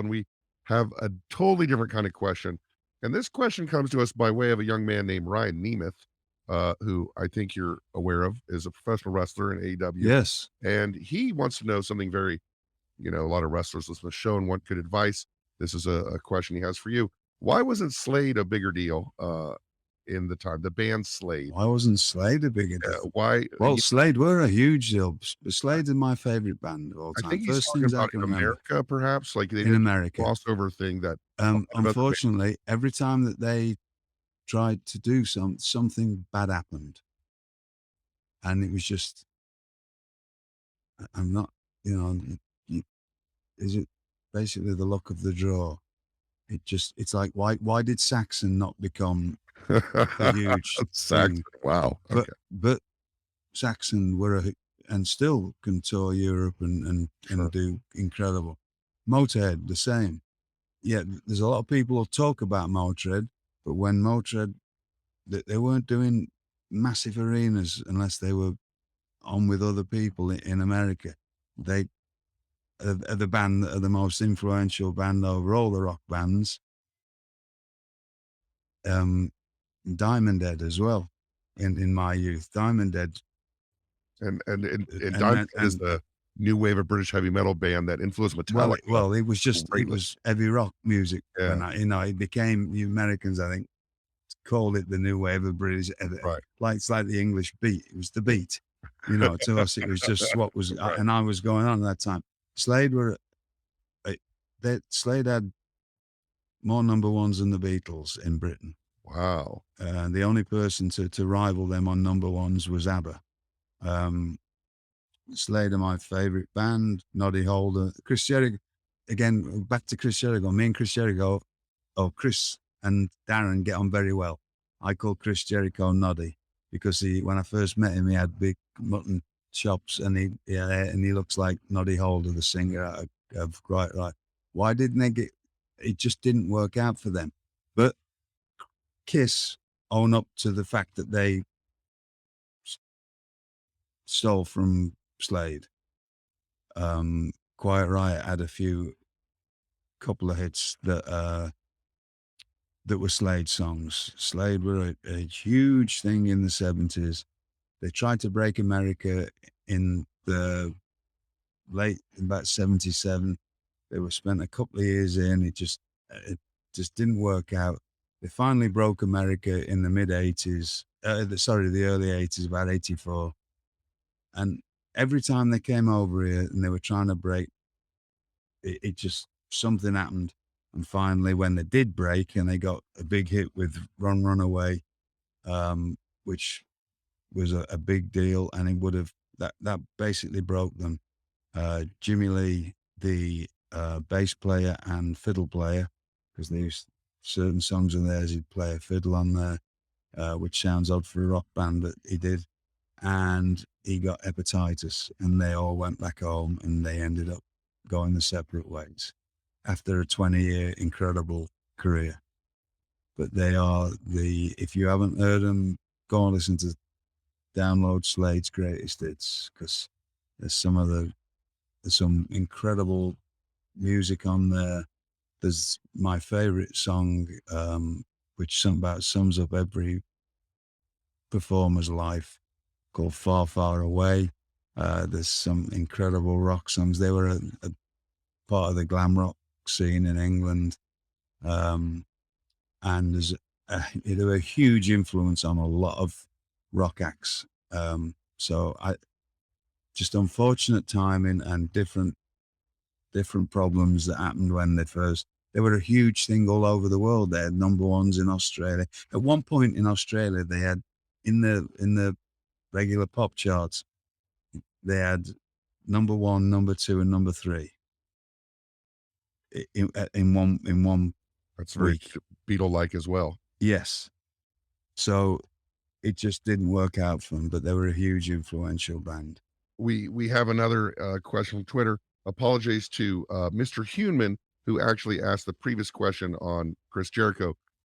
and we have a totally different kind of question. And this question comes to us by way of a young man named Ryan Nemeth, who I think you're aware of, is a professional wrestler in AEW. Yes. And he wants to know something very, a lot of wrestlers listen to the show and want good advice. This is a question he has for you. Why wasn't Slade a bigger deal in the time? The band Slade. Why wasn't Slade a bigger deal? Why? Well, Slade were a huge deal. Slade is my favorite band of all I time. think he's First talking things I about can in remember America, perhaps, like they in did a America. crossover thing that a lot of other bands. Unfortunately, every time that they tried to do something bad happened, and it was just I'm not, you know, you, is it basically the luck of the draw? It's like why did Saxon not become the huge Saxon, thing? wow, okay. But Saxon were and still can tour Europe Sure. and do incredible. Motorhead the same. Yeah, there's a lot of people who talk about Motorhead, but when Motorhead they weren't doing massive arenas unless they were on with other people in America. They are the band that are the most influential band over all the rock bands. Um, Diamond Head as well. In my youth, Diamond Head, And and Diamond that Head is and the new wave of British heavy metal band that influenced Metallica it was just it greatly. was heavy rock music when Yeah, it became the Americans, I think, called it the new wave of British, right, like it's like the English beat. It was the beat, to us it was just what was, right. and I was going on at that time. Slade were, uh, Slade had more number ones than the Beatles in Britain. Wow. The only person to rival them on number ones was ABBA. Um, Slade are my favorite band. Noddy Holder, Chris Jericho. Again, back to Chris Jericho. Me and Chris Jericho, Chris and Darren get on very well. I call Chris Jericho Noddy because when I first met him, he had big mutton chops and he looks like Noddy Holder, the singer of Quite Right. Why didn't they get? It just didn't work out for them. But Kiss own up to the fact that they stole from Slade. Quiet Riot had couple of hits that were Slade songs. Slade were a huge thing in the 70s. They tried to break America in the about 77. They were spent a couple of years in. It just didn't work out. They finally broke America in the mid 80s. The early 80s, about 84. And every time they came over here and they were trying to break, it just something happened. And finally, when they did break and they got a big hit with Run Run Away, which was a big deal, and it would have that basically broke them. Jimmy Lee, the bass player and fiddle player, because there's certain songs in theirs he'd play a fiddle on there, which sounds odd for a rock band, but he did. And he got hepatitis, and they all went back home, and they ended up going their separate ways after a 20-year incredible career. But they are if you haven't heard them, go and listen to download Slade's greatest hits, because there's some incredible music on there. There's my favorite song, which about sums up every performer's life, called Far, Far Away. There's some incredible rock songs. They were a part of the glam rock scene in England. And they were a huge influence on a lot of rock acts. So just unfortunate timing and different problems that happened when they were a huge thing all over the world. They had number ones in Australia. At one point in Australia, they had in the regular pop charts, they had number one, number two, and number three in one That's very week. Beatle-like as well. Yes. So it just didn't work out for them, but they were a huge influential band. We have another question from Twitter. Apologies to Mr. Human, who actually asked the previous question on Chris Jericho.